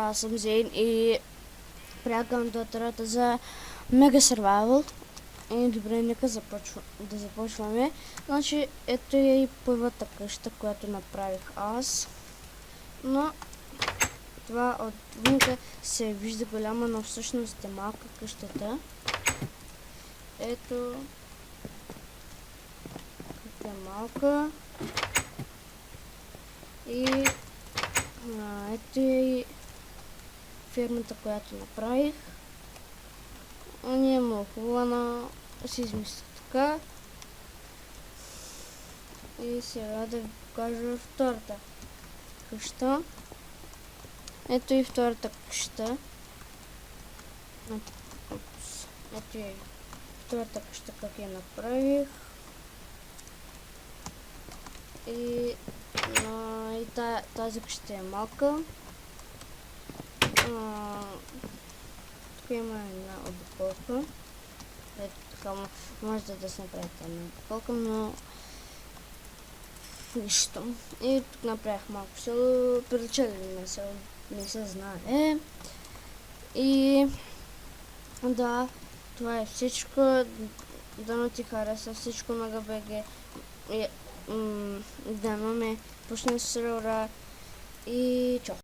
аз съм Зейн и приятелям туторията за Mega Survival. И добре, нека да започваме. Значи, ето е и първата къща, която направих аз. Но това отвънка се вижда голяма, но всъщност е малка къщата. Ето как е малка. И ето е и фермата, която направих. Не е хубава, но си измисля така. И сега да ви покажа втората къща. Ето и втората къща. Ето и втората къща, как я направих. И тази къща е малка. Тук има една обиколка. Ето така може да се направите една обиколка, но нищо. И тук направих малко село. Приличали не се знае. И да, това е всичко. Дано ти хареса всичко на ГБГ. Дано ме пусне с сервера и чао.